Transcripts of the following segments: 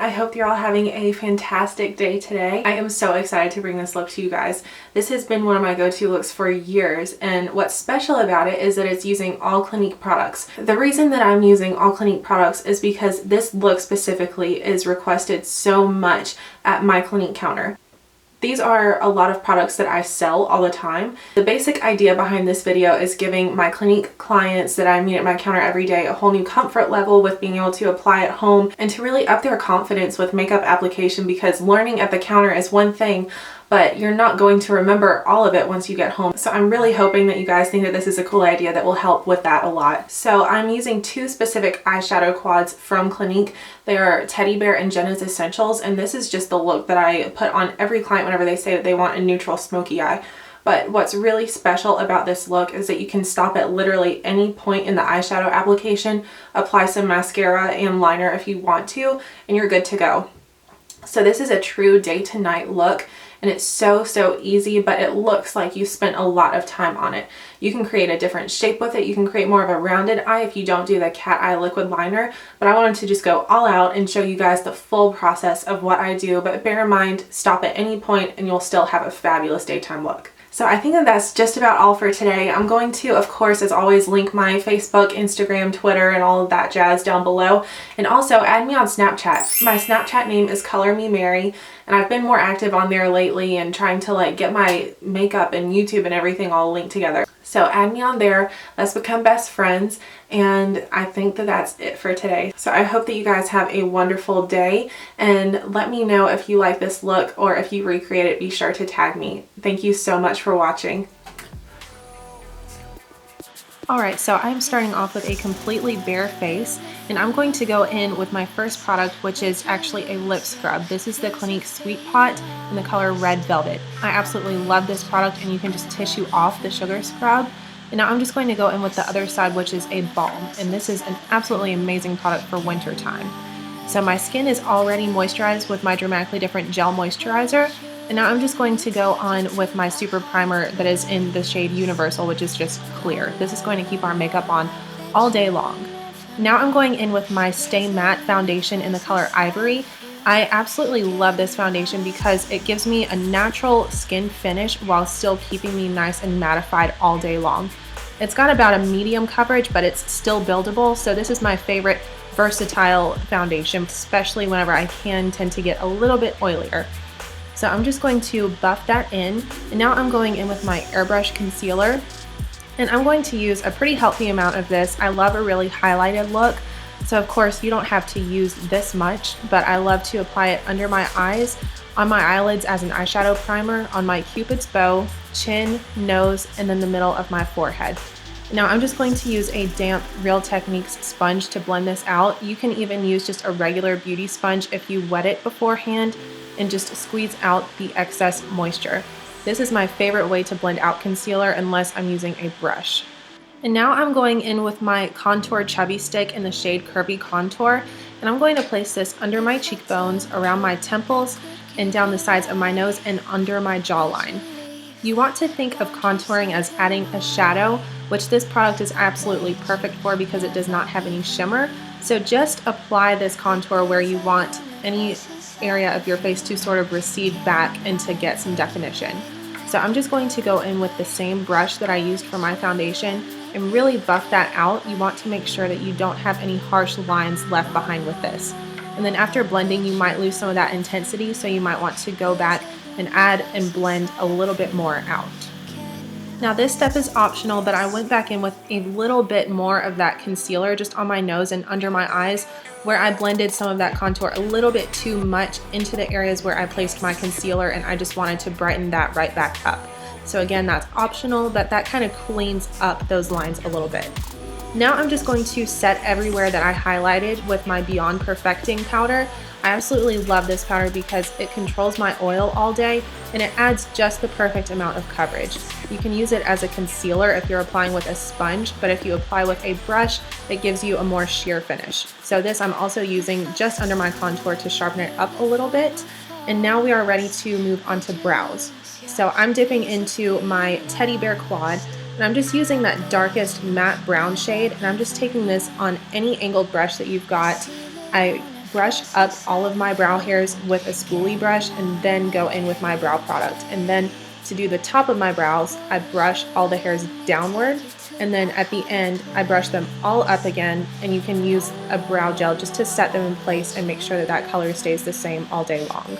I hope you're all having a fantastic day today. I am so excited to bring this look to you guys. This has been one of my go-to looks for years, and what's special about it is that it's using all Clinique products. The reason that I'm using all Clinique products is because this look specifically is requested so much at my Clinique counter. These are a lot of products that I sell all the time. The basic idea behind this video is giving my Clinique clients that I meet at my counter every day a whole new comfort level with being able to apply at home and to really up their confidence with makeup application, because learning at the counter is one thing, but you're not going to remember all of it once you get home. So I'm really hoping that you guys think that this is a cool idea that will help with that a lot. So I'm using two specific eyeshadow quads from Clinique. They are Teddy Bear and Jenna's Essentials, and this is just the look that I put on every client whenever they say that they want a neutral smoky eye. But what's really special about this look is that you can stop at literally any point in the eyeshadow application, apply some mascara and liner if you want to, and you're good to go. So this is a true day to night look, and it's so easy, but it looks like you spent a lot of time on it. You can create a different shape with it. You can create more of a rounded eye if you don't do the cat eye liquid liner, but I wanted to just go all out and show you guys the full process of what I do. But bear in mind, stop at any point and you'll still have a fabulous daytime look. So I think that that's just about all for today. I'm going to, of course, as always, link my Facebook, Instagram, Twitter, and all of that jazz down below. And also add me on Snapchat. My Snapchat name is Color Me Mary, and I've been more active on there lately and trying to like get my makeup and YouTube and everything all linked together. So add me on there, let's become best friends, and I think that that's it for today. So I hope that you guys have a wonderful day, and let me know if you like this look or if you recreate it, be sure to tag me. Thank you so much for watching. Alright, so I'm starting off with a completely bare face, and I'm going to go in with my first product, which is actually a lip scrub. This is the Clinique Sweet Pot in the color Red Velvet. I absolutely love this product, and you can just tissue off the sugar scrub. And now I'm just going to go in with the other side, which is a balm, and this is an absolutely amazing product for winter time. So my skin is already moisturized with my Dramatically Different Gel Moisturizer. And now I'm just going to go on with my Superprimer that is in the shade Universal, which is just clear. This is going to keep our makeup on all day long. Now I'm going in with my Stay Matte foundation in the color Ivory. I absolutely love this foundation because it gives me a natural skin finish while still keeping me nice and mattified all day long. It's got about a medium coverage, but it's still buildable, so this is my favorite versatile foundation, especially whenever I tend to get a little bit oilier. So I'm just going to buff that in, and now I'm going in with my Airbrush Concealer, and I'm going to use a pretty healthy amount of this. I love a really highlighted look, so of course you don't have to use this much, but I love to apply it under my eyes, on my eyelids as an eyeshadow primer, on my Cupid's bow, chin, nose, and then the middle of my forehead. Now I'm just going to use a damp Real Techniques sponge to blend this out. You can even use just a regular beauty sponge if you wet it beforehand and just squeeze out the excess moisture. This is my favorite way to blend out concealer unless I'm using a brush. And now I'm going in with my Contour Chubby Stick in the shade Curvy Contour, and I'm going to place this under my cheekbones, around my temples, and down the sides of my nose and under my jawline. You want to think of contouring as adding a shadow, which this product is absolutely perfect for because it does not have any shimmer. So just apply this contour where you want any area of your face to sort of recede back and to get some definition. So I'm just going to go in with the same brush that I used for my foundation and really buff that out. You want to make sure that you don't have any harsh lines left behind with this. And then after blending, you might lose some of that intensity, so you might want to go back and add and blend a little bit more out. Now this step is optional, but I went back in with a little bit more of that concealer just on my nose and under my eyes, where I blended some of that contour a little bit too much into the areas where I placed my concealer, and I just wanted to brighten that right back up. So again, that's optional, but that kind of cleans up those lines a little bit. Now I'm just going to set everywhere that I highlighted with my Beyond Perfecting powder. I absolutely love this powder because it controls my oil all day, and it adds just the perfect amount of coverage. You can use it as a concealer if you're applying with a sponge, but if you apply with a brush, it gives you a more sheer finish. So this I'm also using just under my contour to sharpen it up a little bit. And now we are ready to move on to brows. So I'm dipping into my Teddy Bear Quad, and I'm just using that darkest matte brown shade, and I'm just taking this on any angled brush that you've got. I brush up all of my brow hairs with a spoolie brush and then go in with my brow product. And then to do the top of my brows, I brush all the hairs downward, and then at the end I brush them all up again, and you can use a brow gel just to set them in place and make sure that that color stays the same all day long.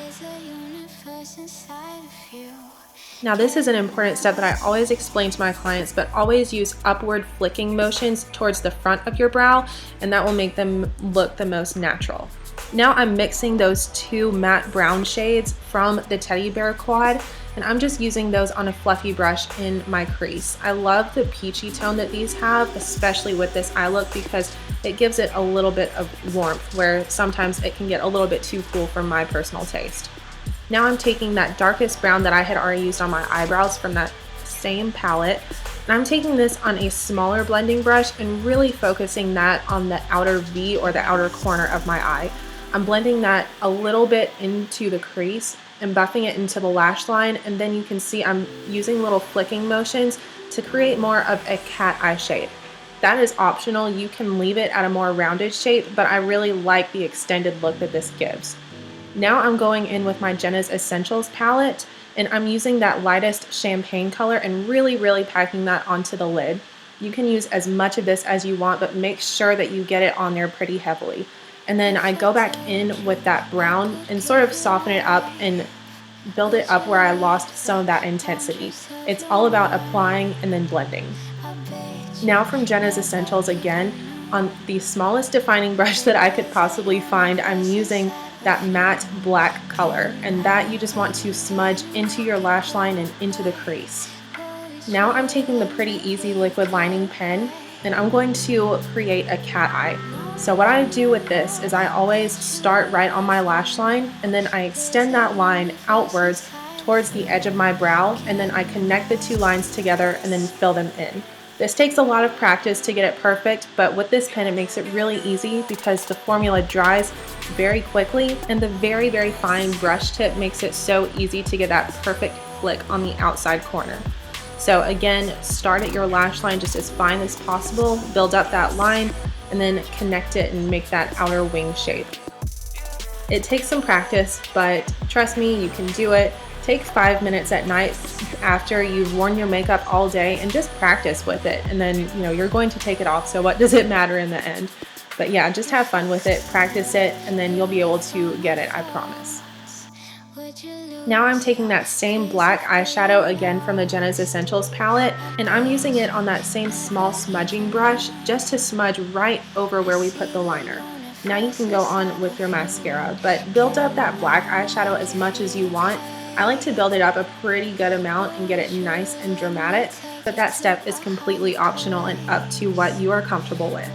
Now this is an important step that I always explain to my clients, but always use upward flicking motions towards the front of your brow, and that will make them look the most natural. Now I'm mixing those two matte brown shades from the Teddy Bear Quad, and I'm just using those on a fluffy brush in my crease. I love the peachy tone that these have, especially with this eye look, because it gives it a little bit of warmth where sometimes it can get a little bit too cool for my personal taste. Now I'm taking that darkest brown that I had already used on my eyebrows from that same palette, and I'm taking this on a smaller blending brush and really focusing that on the outer V or the outer corner of my eye. I'm blending that a little bit into the crease and buffing it into the lash line, and then you can see I'm using little flicking motions to create more of a cat eye shade. That is optional, you can leave it at a more rounded shape, but I really like the extended look that this gives. Now I'm going in with my Jenna's Essentials palette, and I'm using that lightest champagne color and really packing that onto the lid. You can use as much of this as you want, but make sure that you get it on there pretty heavily. And then I go back in with that brown and sort of soften it up and build it up where I lost some of that intensity. It's all about applying and then blending. Now from Jenna's Essentials again, on the smallest defining brush that I could possibly find, I'm using that matte black color, and that you just want to smudge into your lash line and into the crease. Now I'm taking the Pretty Easy liquid lining pen, and I'm going to create a cat eye. So what I do with this is I always start right on my lash line, and then I extend that line outwards towards the edge of my brow, and then I connect the two lines together and then fill them in. This takes a lot of practice to get it perfect, but with this pen it makes it really easy because the formula dries very quickly, and the very fine brush tip makes it so easy to get that perfect flick on the outside corner. So again, start at your lash line just as fine as possible, build up that line, and then connect it and make that outer wing shape. It takes some practice, but trust me, you can do it. Take 5 minutes at night after you've worn your makeup all day and just practice with it, and then you're going to take it off, so what does it matter in the end? But yeah, just have fun with it, practice it, and then you'll be able to get it, I promise. Now I'm taking that same black eyeshadow again from the Jenna's Essentials palette, and I'm using it on that same small smudging brush just to smudge right over where we put the liner. Now you can go on with your mascara, but build up that black eyeshadow as much as you want. I like to build it up a pretty good amount and get it nice and dramatic, but that step is completely optional and up to what you are comfortable with.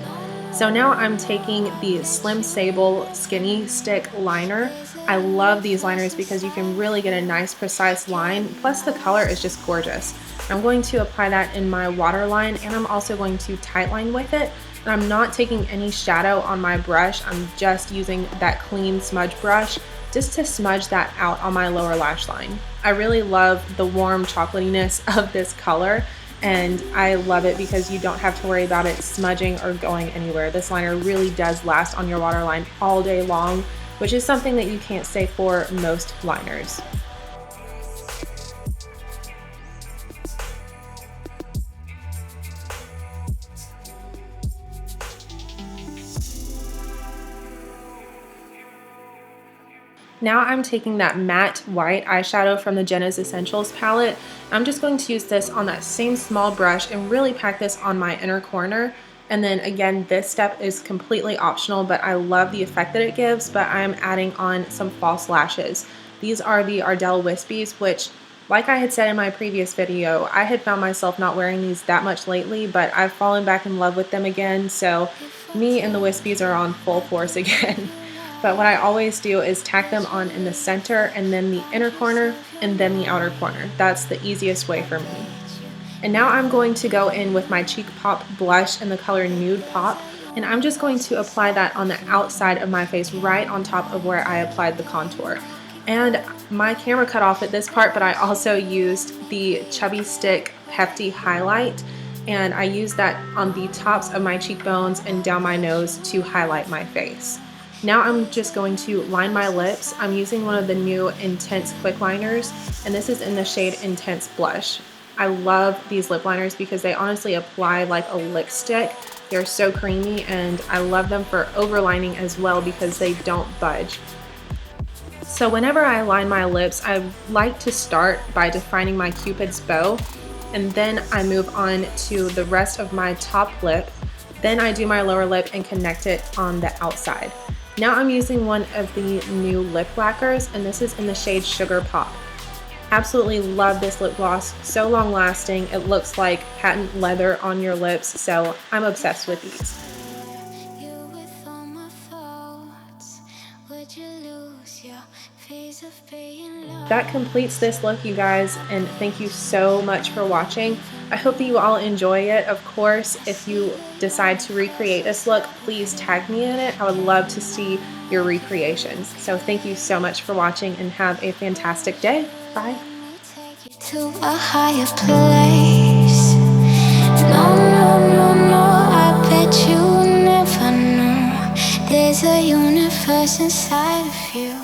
So now I'm taking the Slim Sable Skinny Stick Liner. I love these liners because you can really get a nice precise line, plus the color is just gorgeous. I'm going to apply that in my waterline, and I'm also going to tightline with it. And I'm not taking any shadow on my brush, I'm just using that clean smudge brush just to smudge that out on my lower lash line. I really love the warm chocolatiness of this color, and I love it because you don't have to worry about it smudging or going anywhere. This liner really does last on your waterline all day long, which is something that you can't say for most liners. Now I'm taking that matte white eyeshadow from the Jenna's Essentials palette. I'm just going to use this on that same small brush and really pack this on my inner corner. And then again, this step is completely optional, but I love the effect that it gives, but I'm adding on some false lashes. These are the Ardell Wispies, which, like I had said in my previous video, I had found myself not wearing these that much lately, but I've fallen back in love with them again, so me and the Wispies are on full force again. But what I always do is tack them on in the center and then the inner corner and then the outer corner. That's the easiest way for me. And now I'm going to go in with my Cheek Pop blush in the color Nude Pop, and I'm just going to apply that on the outside of my face right on top of where I applied the contour. And my camera cut off at this part, but I also used the Chubby Stick Hefty highlight, and I used that on the tops of my cheekbones and down my nose to highlight my face. Now I'm just going to line my lips. I'm using one of the new Intense Quickliners, and this is in the shade Intense Blush. I love these lip liners because they honestly apply like a lipstick. They're so creamy, and I love them for overlining as well because they don't budge. So whenever I line my lips, I like to start by defining my Cupid's bow, and then I move on to the rest of my top lip. Then I do my lower lip and connect it on the outside. Now I'm using one of the new lip lacquers, and this is in the shade Sugar Pop. Absolutely love this lip gloss, so long lasting. It looks like patent leather on your lips, so I'm obsessed with these. That completes this look, you guys, and thank you so much for watching. I hope that you all enjoy it. Of course, if you decide to recreate this look, please tag me in it. I would love to see your recreations. So thank you so much for watching, and have a fantastic day. Bye. To a higher place. No, no, no, no, I bet you never know. There's a universe inside of you.